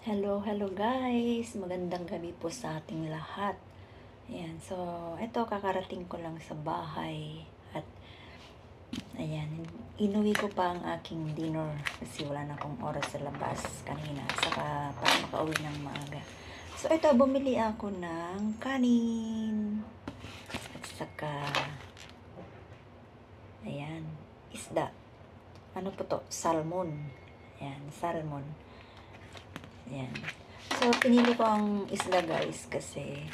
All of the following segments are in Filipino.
Hello, hello guys! Magandang gabi po sa ating lahat. Ayan, so ito kakarating ko lang sa bahay at ayan, inuwi ko pa ang aking dinner kasi wala na akong oras sa labas kanina saka para makauwi ng maaga. So ito, bumili ako ng kanin at saka ayan, isda. Ano po to? Salmon. Ayan, salmon. Ayan. So, pinili ko ang isda guys kasi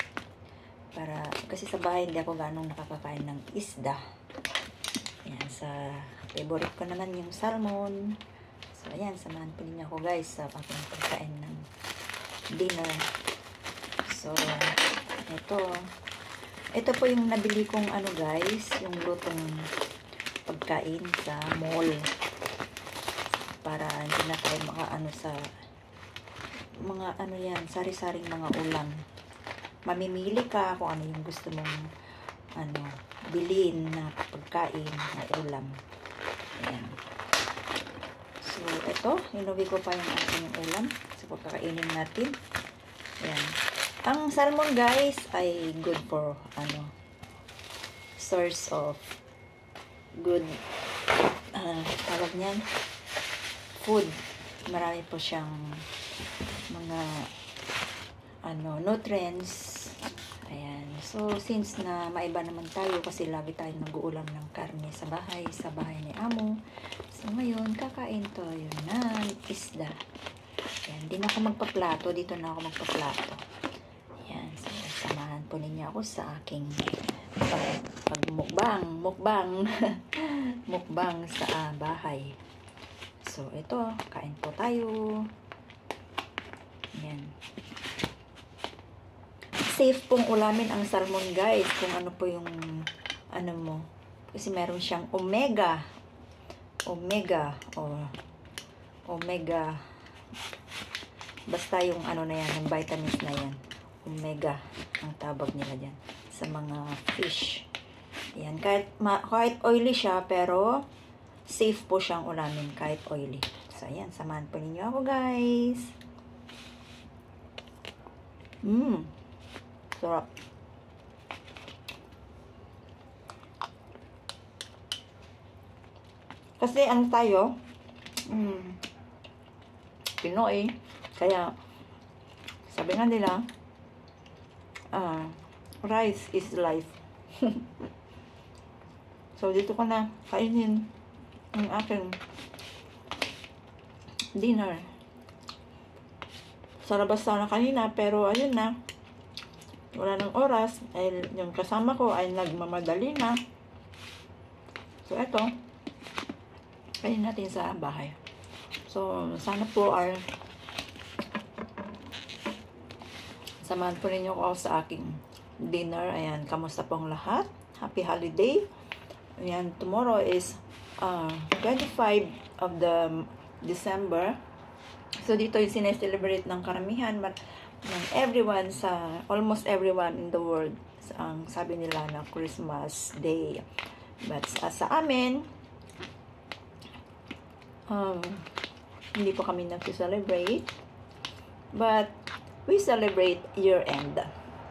sa bahay hindi ako ganong nakakakain ng isda. Ayan, sa favorite ko naman yung salmon. So, ayan, samahan po ninyo ako guys sa aking pagkain ng dinner. So, ito po yung nabili kong ano guys, yung lutong pagkain sa mall. Para hindi na tayo makaano sa mga ano yan, sari-saring mga ulam. Mamimili ka kung ano yung gusto mong bilhin na pagkain na ulam. Ayan. So, ito, inuwi ko pa yung aking ulam. So, pagkakainin natin. Ayan. Ang salmon guys ay good for source of good tawag niyan, food. Marami po siyang mga nutrients. Ayan. So, since na maiba naman tayo kasi lagi tayo nag-uulam ng karne sa bahay ni Amo. So, ngayon, kakain tayo ng isda. Ayan. Di na ako magpaplato. Dito na ako magpaplato. Ayan. So, samahan po ninyo ako sa aking mukbang mukbang sa bahay. So, ito, kain po tayo. Ayan. Safe pong ulamin ang salmon guys, kung ano po yung kasi meron siyang omega basta yung na yan, yung vitamins na yan, omega ang tawag nila dyan sa mga fish. Ayan, kahit oily siya pero safe po siyang ulamin kahit oily. So ayan, samahan po ninyo ako guys. Sarap. Kasi tayo, Pinoy, kaya sabi nga nila, rice is life. So dito ko na kainin ang aking dinner. Sa labas sana kanina pero ayun na, wala ng oras, ay yung kasama ko ay nagmamadali na. So eto, kainin natin sa bahay. So sana po ay samahan po ninyo ako sa aking dinner. Ayan, kamusta pong lahat? Happy holiday. Ayan, tomorrow is 25 of the December. So dito yung sineselebrate ng karamihan ng everyone, almost everyone in the world, ang sabi nila na Christmas Day. But sa amin, hindi po kami nag-celebrate, but we celebrate year-end.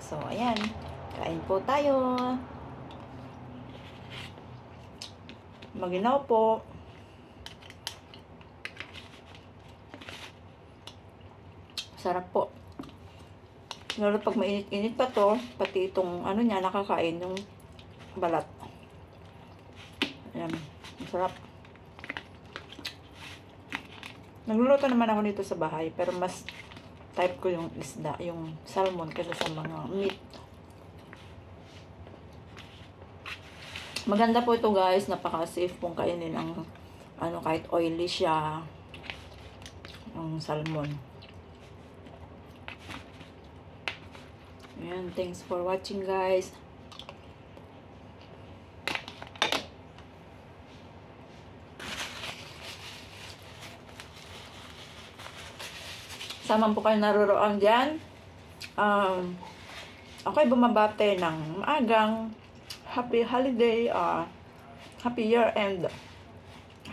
So ayan, kain po tayo. Maginaw po. Sarap po. Lalo pag mainit-init pa to, pati itong niya, nakakain yung balat. Ayan, masarap. Nagluluto naman ako nito sa bahay, pero mas type ko yung isda, yung salmon kaysa sa mga meat. Maganda po ito guys, napaka-safe pong kainin ang kahit oily siya, ang salmon. Ayan, thanks for watching guys. Sama po kayo naroon dyan. Ako'y bumabate ng maagang happy holiday, happy year-end.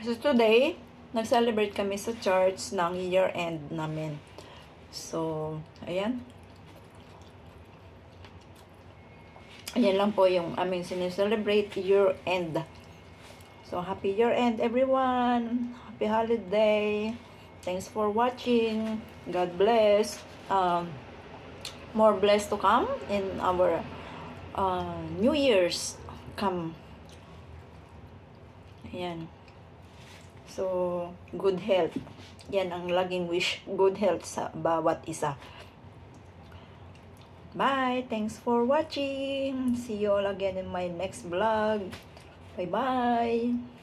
So today, nag-celebrate kami sa church ng year-end namin. So, ayan. Ayan lang po yung aming sineselebrate year end. So, happy year end everyone. Happy holiday. Thanks for watching. God bless. More blessed to come in our New Year's come. Ayan. So, good health. Yan ang laging wish. Good health sa bawat isa. Bye. Thanks for watching. See you all again in my next vlog. Bye-bye.